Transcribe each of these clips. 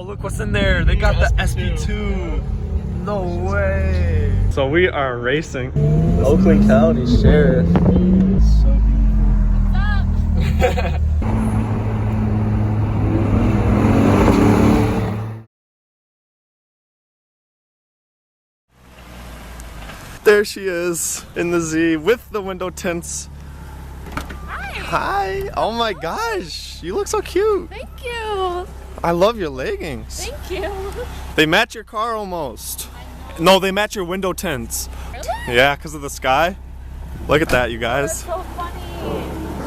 look what's in there. They got the SP2. No way. So we are racing. Oakland County Sheriff. So beautiful. What's up? There she is in the Z with the window tints. Hi. Hi. Oh my gosh. You look so cute. Thank you. I love your leggings. Thank you. They match your car almost. No, they match your window tints. Really? Yeah, because of the sky. Look at that, you guys. That's so funny.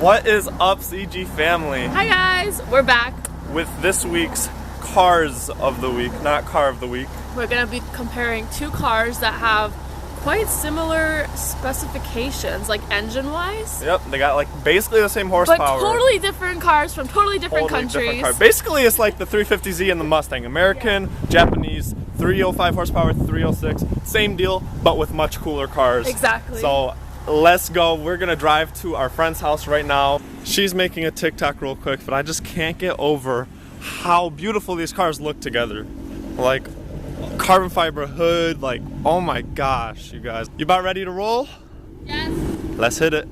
What is up, CG family? Hi guys, we're back. With this week's Cars of the Week, not Car of the Week. We're gonna be comparing two cars that have quite similar specifications, like engine-wise. Yep, they got like basically the same horsepower. But totally different cars from totally different countries. Basically, it's like the 350Z and the Mustang. American, Japanese, 305 horsepower, 306. Same deal, but with much cooler cars. Exactly. So let's go. We're gonna drive to our friend's house right now. She's making a TikTok real quick, but I just can't get over how beautiful these cars look together. Like, carbon fiber hood, like, oh my gosh, you guys. You about ready to roll? Yes. Let's hit it.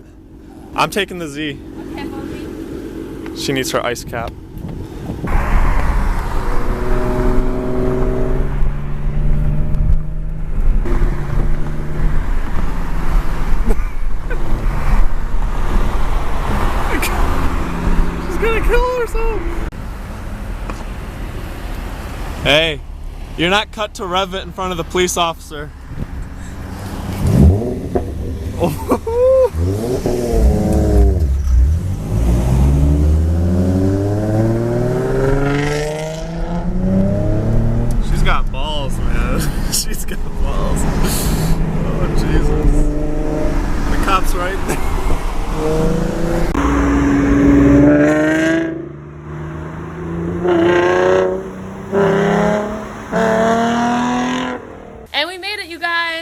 I'm taking the Z. Okay, homie. She needs her ice cap. She's gonna kill herself. Hey. You're not cut to rev it in front of the police officer. She's got balls, man. She's got balls. Oh, Jesus. The cop's right there.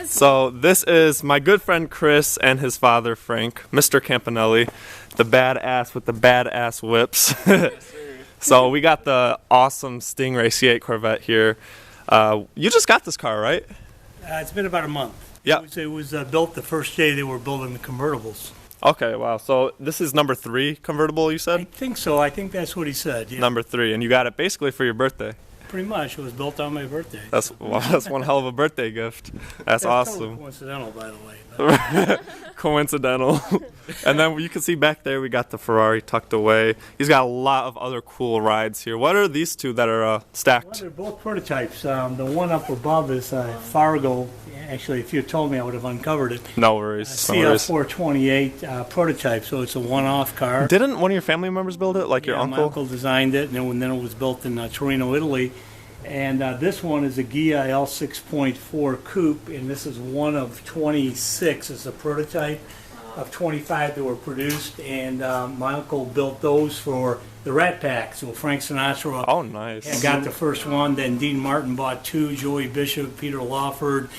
So this is my good friend Chris and his father Frank, Mr. Campanelli, the badass with the badass whips. So we got the awesome Stingray C8 Corvette here. You just got this car, right? It's been about a month. Yeah. It was built the first day they were building the convertibles. Okay, wow. So this is number 3 convertible, you said? I think so. I think that's what he said. Yeah. Number 3, and you got it basically for your birthday. Pretty much. It was built on my birthday. That's one hell of a birthday gift. That's awesome. Totally coincidental, by the way. Coincidental. And then you can see back there we got the Ferrari tucked away. He's got a lot of other cool rides here. What are these two that are stacked? Well, they're both prototypes. The one up above is Fargo. Actually, if you told me, I would have uncovered it. No worries. CL428 prototype, so it's a one-off car. Didn't one of your family members build it, like your uncle? My uncle designed it, and then it was built in Torino, Italy. And this one is a Ghia L6.4 coupe, and this is one of 26. It's a prototype of 25 that were produced, and my uncle built those for the Rat Pack. So Frank Sinatra got the first one, then Dean Martin bought 2, Joey Bishop, Peter Lawford,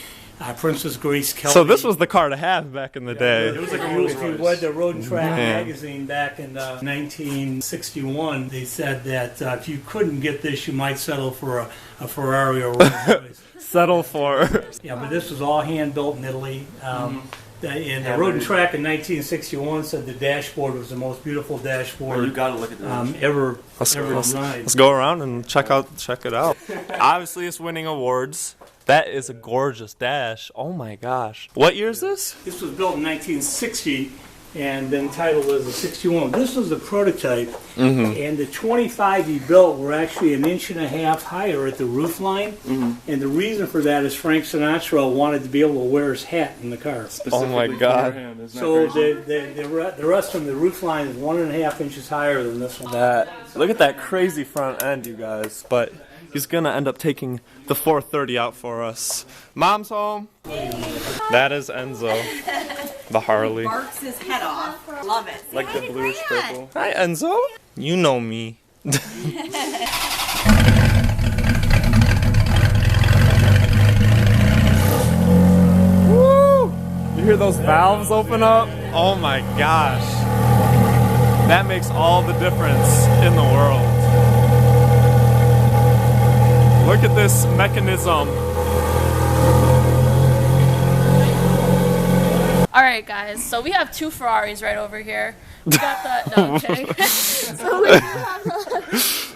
Princess Grace Kelly. So this was the car to have back in the day. It was like if you read the Road and Track magazine back in 1961, they said that if you couldn't get this, you might settle for a Ferrari or Rolls Royce. Settle for. Yeah, but this was all hand built in Italy. And the Road and Track in 1961 said the dashboard was the most beautiful dashboard you gotta look at this. ever designed. Let's go around and check it out. Obviously, it's winning awards. That is a gorgeous dash. Oh my gosh. What year is this? This was built in 1960 and then titled as a 61. This was the prototype, and the 25 he built were actually 1.5 inches higher at the roof line. And the reason for that is Frank Sinatra wanted to be able to wear his hat in the car. Oh my God. So the rest of the roof line is 1.5 inches higher than this one. Look at that crazy front end, you guys. But he's gonna end up taking the 430 out for us. Mom's home. That is Enzo, the Harley. Barks his head off. Love it. Like the bluish purple. Hi, Enzo. You know me. Woo! You hear those valves open up? Oh my gosh. That makes all the difference in the world. Look at this mechanism. All right, guys. So we have two Ferraris right over here. We got the no, I'm kidding. So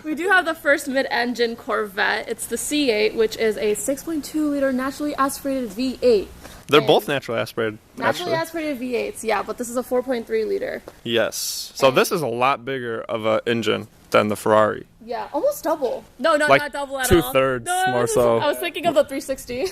we do have the first mid-engine Corvette. It's the C8, which is a 6.2-liter naturally aspirated V8. They're both naturally aspirated. Naturally aspirated V8s, yeah, but this is a 4.3-liter. Yes. So this is a lot bigger of an engine than the Ferrari. Yeah, almost double. No, Like not double at all. 2/3 more so. I was thinking of the 360.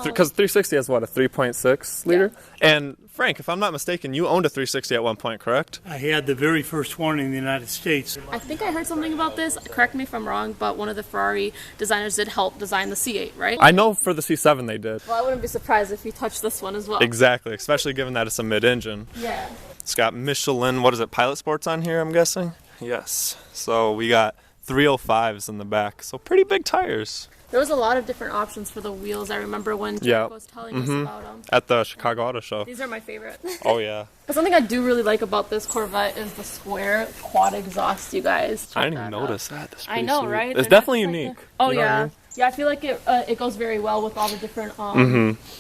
Because 360 has what, a 3.6 liter? Yeah. And Frank, if I'm not mistaken, you owned a 360 at one point, correct? I had the very first one in the United States. I think I heard something about this. Correct me if I'm wrong, but one of the Ferrari designers did help design the C8, right? I know for the C7 they did. Well, I wouldn't be surprised if you touched this one as well. Exactly, especially given that it's a mid-engine. Yeah. It's got Michelin, what is it, Pilot Sports on here, I'm guessing? Yes. So we got 305s in the back, so pretty big tires. There was a lot of different options for the wheels. I remember when Jack was telling us about them. At the Chicago Auto Show. These are my favorite. Oh yeah. But something I do really like about this Corvette is the square quad exhaust, you guys. I didn't even notice that. That's I know, right? It's They're definitely not just unique. Oh You know what I yeah. mean? Yeah, I feel like it goes very well with all the different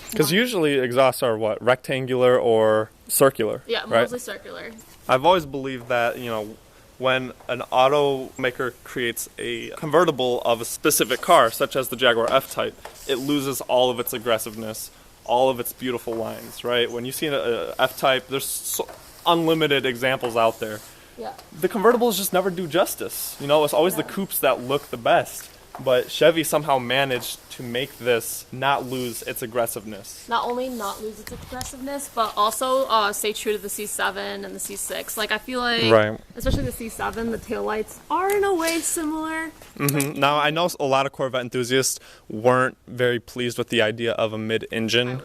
Because usually exhausts are what, rectangular or circular. Yeah, right? mostly circular. I've always believed that, you know, when an automaker creates a convertible of a specific car, such as the Jaguar F-Type, it loses all of its aggressiveness, all of its beautiful lines, right? When you see an F-Type, there's unlimited examples out there. Yeah. The convertibles just never do justice. You know, it's always the coupes that look the best. But Chevy somehow managed to make this not lose its aggressiveness. Not only not lose its aggressiveness, but also stay true to the C7 and the C6. Like, I feel like, Right. especially the C7, the taillights are in a way similar. Now, I know a lot of Corvette enthusiasts weren't very pleased with the idea of a mid-engine.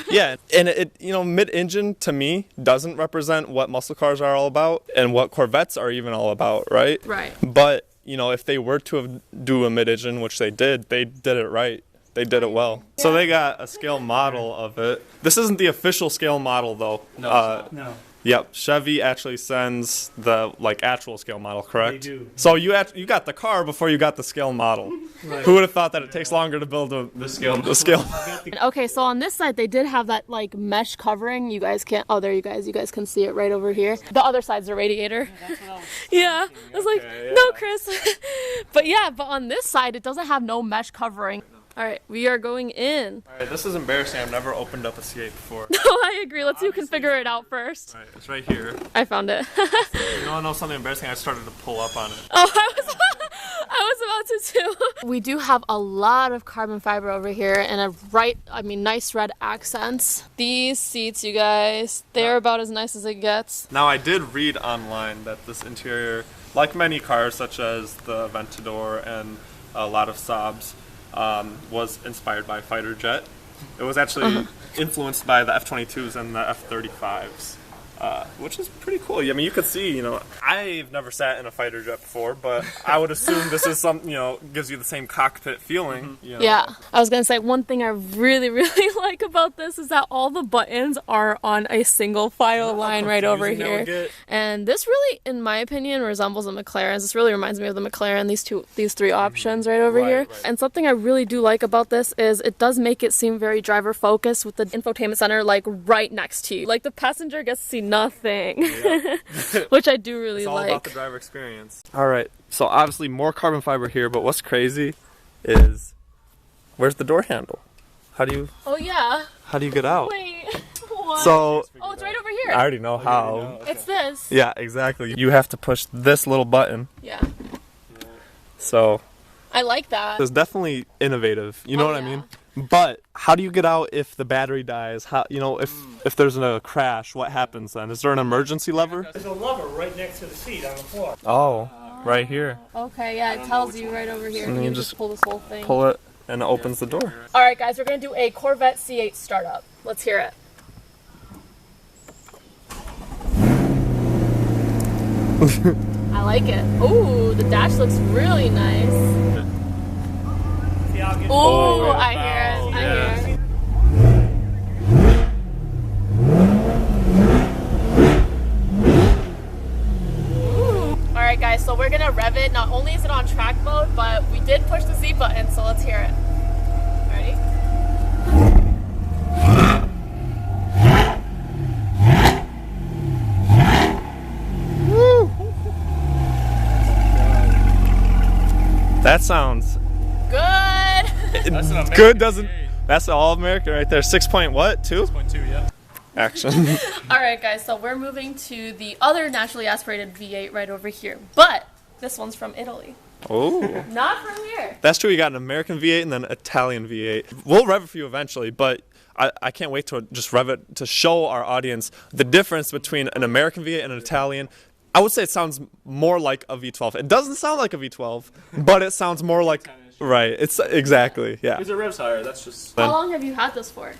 Yeah, and it, you know, mid-engine to me doesn't represent what muscle cars are all about and what Corvettes are even all about, right? Right. But, you know, if they were to do a mid-engine, which they did it right. They did it well. Yeah. So they got a scale model of it. This isn't the official scale model, though. No. Yep, Chevy actually sends the actual scale model, correct? They do. So you got the car before you got the scale model. Right. Who would have thought that it takes longer to build the scale? Okay, so on this side they did have that like mesh covering. You guys can't. Oh, there you guys can see it right over here. The other side's the radiator. Yeah, I was like, yeah. no, Chris. But on this side it doesn't have no mesh covering. All right, we are going in. All right, this is embarrassing. I've never opened up a C8 before. No, I agree. Let's see who can figure it out first. All right, it's right here. I found it. You know something embarrassing? I started to pull up on it. Oh, I was about to too. We do have a lot of carbon fiber over here and nice red accents. These seats, you guys, they're about as nice as it gets. Now, I did read online that this interior, like many cars such as the Aventador and a lot of Saabs, was inspired by fighter jet. It was actually influenced by the F-22s and the F-35s, which is pretty cool. I mean, you could see, I've never sat in a fighter jet before, but I would assume this is something, gives you the same cockpit feeling. Yeah, I was gonna say one thing I really, really like about this is that all the buttons are on a single file line right over here. And this really, in my opinion, resembles a McLaren. This really reminds me of the McLaren, these three options right over here. Right. And something I really do like about this is it does make it seem very driver focused with the infotainment center right next to you. Like the passenger gets to see nothing, which I do really like. It's all about the driver experience. All right, so obviously more carbon fiber here, but what's crazy is where's the door handle? How do you? Oh yeah. How do you get out? Wait. What? So. Oh, it's right over here. I already know how. Okay. It's this. Yeah, exactly. You have to push this little button. Yeah. So. I like that. It's definitely innovative. You know what I mean? But how do you get out if the battery dies? How if there's a crash, what happens then? Is there an emergency lever? There's a lever right next to the seat on the floor. Oh, right here. Okay, yeah, it tells you right over here. And you just pull this whole thing. Pull it and it opens the door. All right, guys, we're gonna do a Corvette C8 startup. Let's hear it. I like it. Ooh, the dash looks really nice. Ooh, I hear it. I hear it. All right, guys, so we're gonna rev it. Not only is it on track, track mode, but we did push the Z button, so let's hear it. Ready? That sounds good. good. Doesn't that's all American right there? 6 point what? 2? 6.2, yeah. Action. All right, guys. So we're moving to the other naturally aspirated V8 right over here, but this one's from Italy. Oh. Not from here. That's true. You got an American V8 and then Italian V8. We'll rev it for you eventually, but I can't wait to just rev it to show our audience the difference between an American V8 and an Italian. I would say it sounds more like a V12. It doesn't sound like a V12, but it sounds more like, right, it's exactly, yeah. Because it revs higher, that's just... How long have you had this for?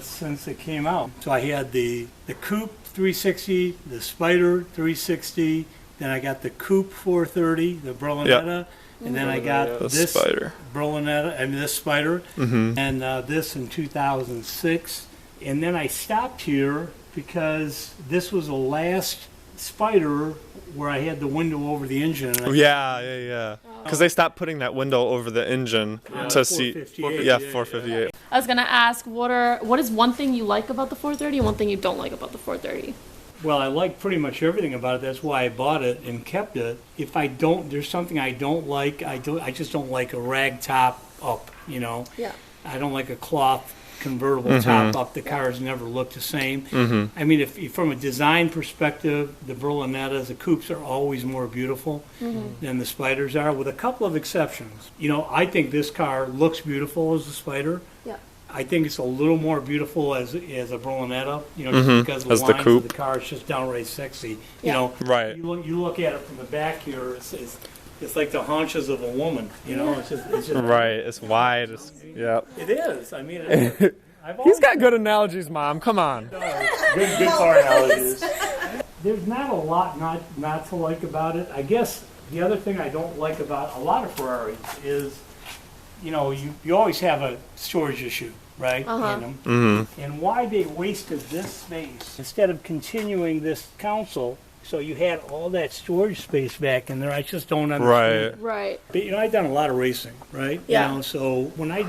Since it came out. So I had the Coupe 360, the Spider 360, then I got the Coupe 430, the Berlinetta, and then I got The this Spider. Berlinetta, and this Spider, and this in 2006. And then I stopped here because this was the last Spider where I had the window over the engine. And Yeah. Because they stopped putting that window over the engine to see. 458, Yeah, 458. I was gonna ask, what is one thing you like about the 430 and one thing you don't like about the 430? Well, I like pretty much everything about it. That's why I bought it and kept it. If I don't, there's something I don't like. I just don't like a rag top up. You know. Yeah. I don't like a cloth convertible top up. The cars never look the same. I mean, if from a design perspective, the Berlinettas, the Coupes are always more beautiful than the Spiders are, with a couple of exceptions. You know, I think this car looks beautiful as the Spider. Yeah. I think it's a little more beautiful as a Berlinetta, you know, just because As the the lines coupe. of the car is just downright sexy. You Yeah. know, Right. you look at it from the back here, it's like the haunches of a woman. You know, it's just Right. It's wide. Yep. It is. I mean, I've He's always got good analogies, Mom. Come on. good car analogies. There's not a lot not to like about it. I guess the other thing I don't like about a lot of Ferraris is, you know, you always have a storage issue, right? In them. And why they wasted this space instead of continuing this console, so you had all that storage space back in there. I just don't understand. Right. But, you know, I've done a lot of racing, right? Yeah. You know, so when I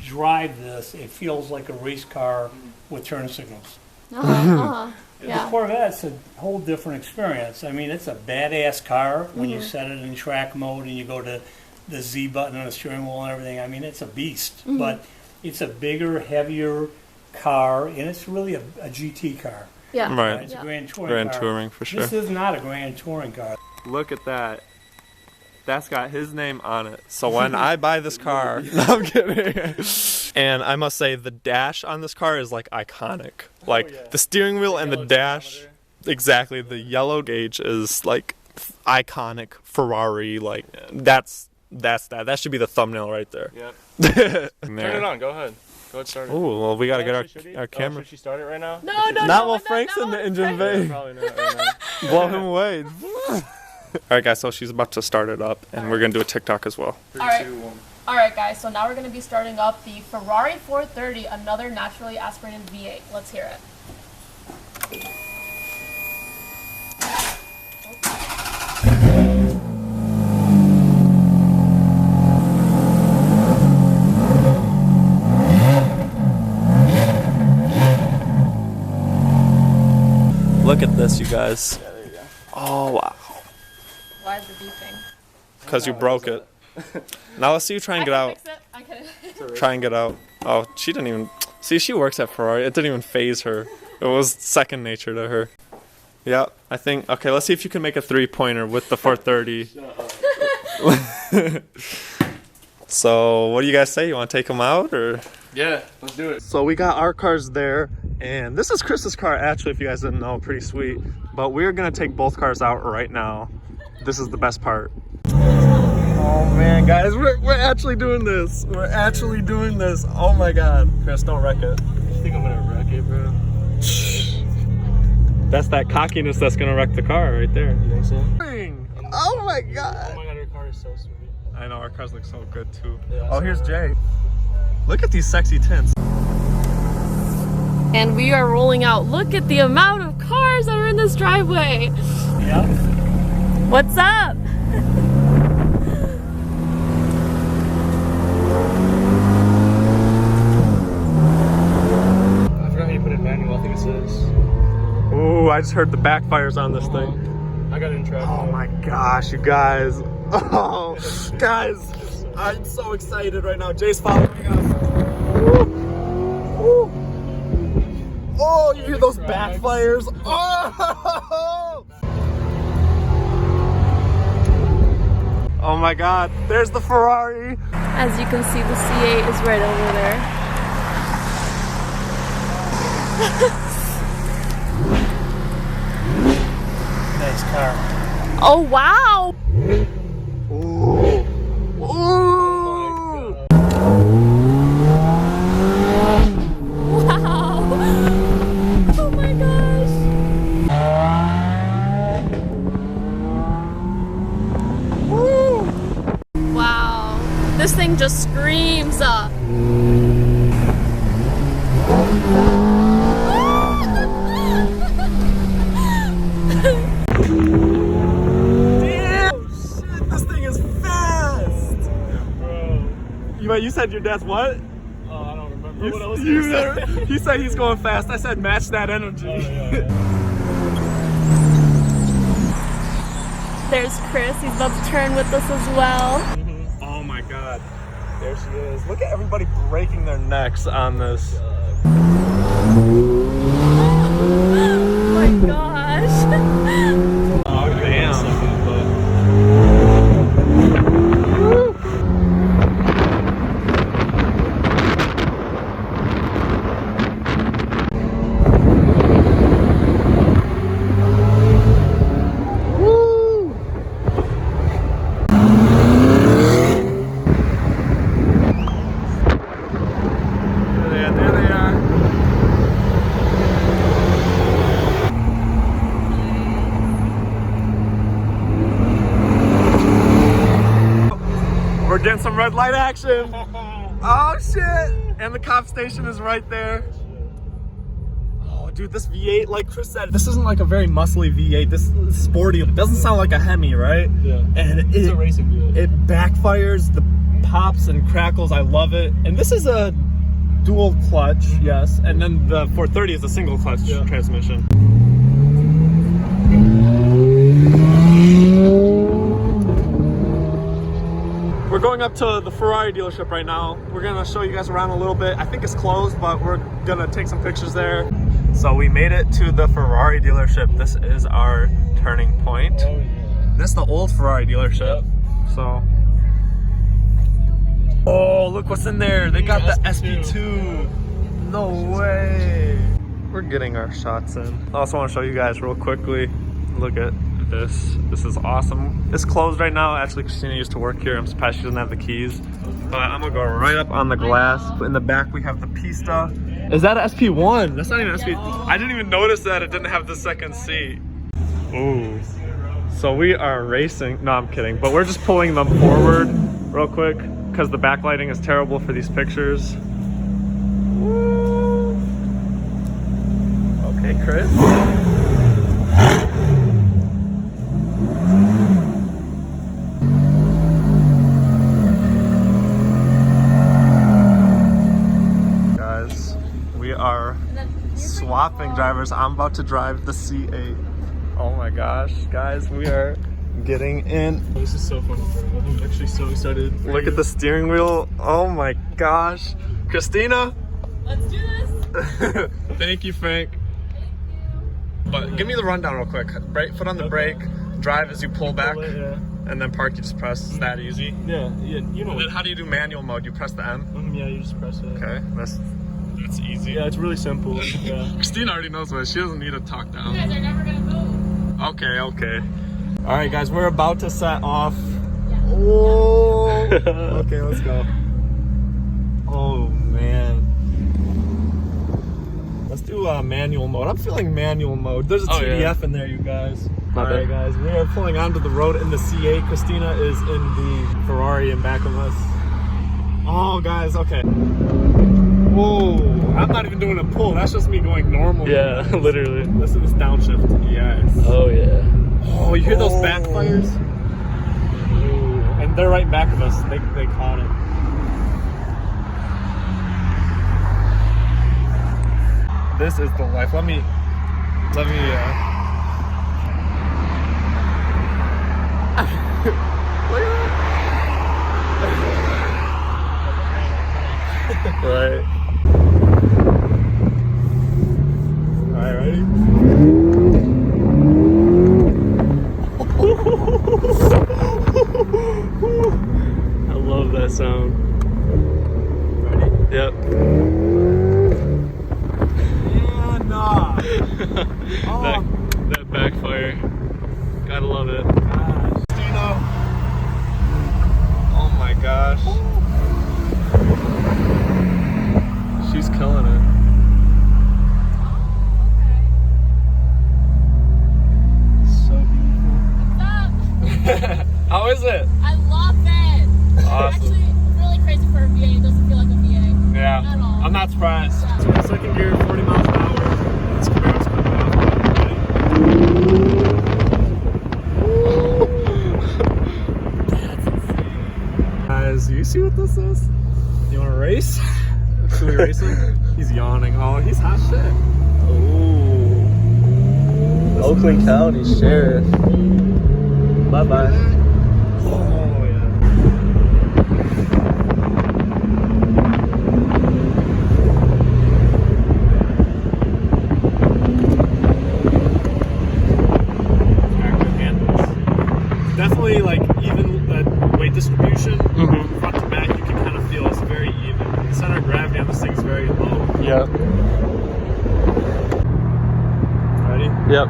drive this, it feels like a race car with turn signals. The Yeah. Corvette's a whole different experience. I mean, it's a badass car when you set it in track mode and you go to the Z button on the steering wheel and everything. I mean, it's a beast. But it's a bigger, heavier car, and it's really a GT car. Yeah. Right. It's a Grand Touring Grand car. Touring for sure. This is not a Grand Touring car. Look at that. That's got his name on it. So when I buy this car, no, I'm kidding. And I must say, the dash on this car is like iconic. Like the steering wheel and the dash, exactly. The yellow gauge is like iconic Ferrari. Like that's that. That should be the thumbnail right there. Yep. Turn it on. Go ahead. Go ahead, start it. Oh well, we gotta get Actually, our camera. Should she start it right now? No. Not while Frank's in the engine bay. Probably not right now. Blow him away. All right, guys. So she's about to start it up, and we're gonna do a TikTok as well. 3, All right. 2, 1. Alright guys, so now we're going to be starting up the Ferrari 430, another naturally aspirated V8. Let's hear it. Look at this, you guys. Yeah, there you go. Oh wow. Why is the beeping? Because you broke it. Now let's see you try and get out. Fix it. I can. Try and get out. Oh, she didn't even... See, she works at Ferrari. It didn't even phase her. It was second nature to her. Yeah, I think... Okay, let's see if you can make a three-pointer with the 430. So, what do you guys say? You want to take them out, or...? Yeah, let's do it. So we got our cars there, and this is Chris's car, actually, if you guys didn't know. Pretty sweet. But we're going to take both cars out right now. This is the best part. Oh man, guys, we're actually doing this. We're actually doing this. Oh my god. Chris, don't wreck it. I think I'm gonna wreck it, bro. That's that cockiness that's gonna wreck the car right there. You think so? Oh my god. Oh my god, her car is so sweet. I know, our cars look so good too. Yeah, Oh, here's Jay. Look at these sexy tints. And we are rolling out. Look at the amount of cars that are in this driveway. Yeah. What's up? just heard the backfires on this thing. I got in traffic. Oh my gosh, you guys. Oh, guys, I'm so excited right now. Jay's following us. Woo. Woo. Oh, you hear those backfires? Oh! Oh my God, there's the Ferrari. As you can see, the C8 is right over there. Nice car. Oh, wow. Ooh. Ooh. Wow. Oh my gosh. Wow. This thing just screams up. You said your dad's what? Oh, I don't remember what I was going to say. He said he's going fast. I said match that energy. Oh, yeah. There's Chris. He's about to turn with us as well. Oh my God. There she is. Look at everybody breaking their necks on this. Oh my gosh. Oh, damn. We're getting some red light action. Oh shit! And the cop station is right there. Oh dude, this V8, like Chris said, this isn't like a very muscly V8. This is sporty. It doesn't sound like a Hemi, right? Yeah. And It's a racing vehicle. it backfires, the pops and crackles, I love it. And this is a dual clutch, yes. And then the 430 is a single clutch transmission. We're going up to the Ferrari dealership right now. We're gonna show you guys around a little bit. I think it's closed, but we're gonna take some pictures there. So we made it to the Ferrari dealership. This is our turning point. Oh, yeah. This is the old Ferrari dealership. So, oh, look what's in there. They got the SP2. No way. We're getting our shots in. I also want to show you guys real quickly. Look at this. This is awesome. It's closed right now. Actually, Christina used to work here. I'm surprised she doesn't have the keys. But I'm gonna go right up on the glass. In the back, we have the Pista. Is that an SP1? That's not even an SP. I didn't even notice that it didn't have the second seat. Ooh. So we are racing. No, I'm kidding. But we're just pulling them forward real quick because the backlighting is terrible for these pictures. Woo. Okay, Chris. Guys, we are swapping drivers. I'm about to drive the C8. Oh my gosh, guys, we are getting in. This is so fun, bro. I'm actually so excited. Look at the steering wheel. Oh my gosh. Christina? Let's do this. Thank you, Frank. But give me the rundown real quick. Foot on the brake, drive as you pull back, Yeah. and then park, you just press. It's that easy. Yeah, you know. And then how do you do manual mode? You press the M? Yeah, you just press it. Okay, that's easy. Yeah, it's really simple. Yeah. Christina already knows what. She doesn't need to talk down. You guys are never gonna move. Okay, okay. All right, guys, we're about to set off. Oh, okay, let's go. Oh man, let's do manual mode. I'm feeling manual mode. There's a TDF in there, you guys. All right, guys, we are pulling onto the road in the C8. Christina is in the Ferrari in back of us. Oh, guys, okay. Whoa, I'm not even doing a pull. That's just me going normal. Yeah, literally. Listen to this downshift. Yes. Oh yeah. Oh, you hear those backfires? Ooh. And they're right back of us. They caught it. This is the life. Let me gosh. She's killing it. So beautiful. What's up? How is it? I love it. Awesome. Actually, really crazy for a VA. It doesn't feel like a VA. Yeah. At all. I'm not surprised. Yeah. So second gear, 40 miles an hour. This Camaro's coming off. Guys, you see what this is? You want to race? Should we race him? He's yawning. Oh, he's hot shit. Oh. Oakland County Sheriff. Bye-bye. Oh, yeah. Active handles. Definitely, like, even the weight distribution, front to back, you can kind of feel it's very even. The center of gravity on this thing is very low. Yeah. Ready? Yep.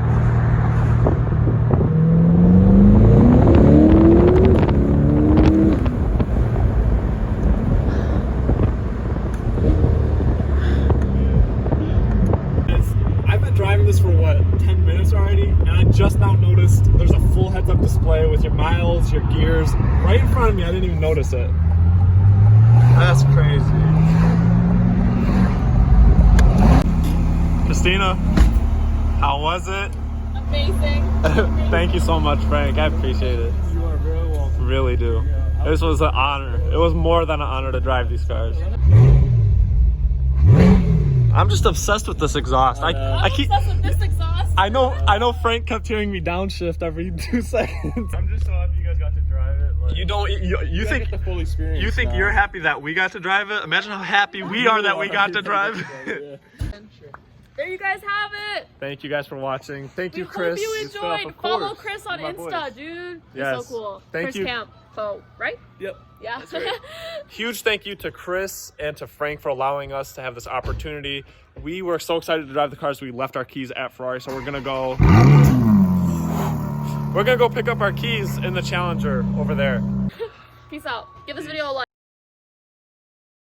I've been driving this for what, 10 minutes already, and I just now noticed there's a full heads-up display with your miles, your gears, right in front of me. I didn't even notice it. That's crazy. Christina, how was it? Amazing. Thank you so much, Frank. I appreciate it. You are very welcome. Really do. This was an honor. It was more than an honor to drive these cars. I'm just obsessed with this exhaust. I keep. Obsessed with this exhaust. I know. Frank kept hearing me downshift every 2 seconds. I'm just so happy you guys got to drive it. Like, You don't. You think get the full experience. you think now. you're happy that we got to drive it? Imagine how happy we are that we got to drive it. There you guys have it. Thank you guys for watching. Thank We you, Chris. hope you Good stuff, enjoyed. of Follow course. Chris on My Insta, boys. dude. He's Yes. so cool. Thank Chris you. Camp. So, right? Yep. Yeah. That's right. Huge thank you to Chris and to Frank for allowing us to have this opportunity. We were so excited to drive the cars. We left our keys at Ferrari, so we're gonna go pick up our keys in the Challenger over there. Peace out. Give this video a like.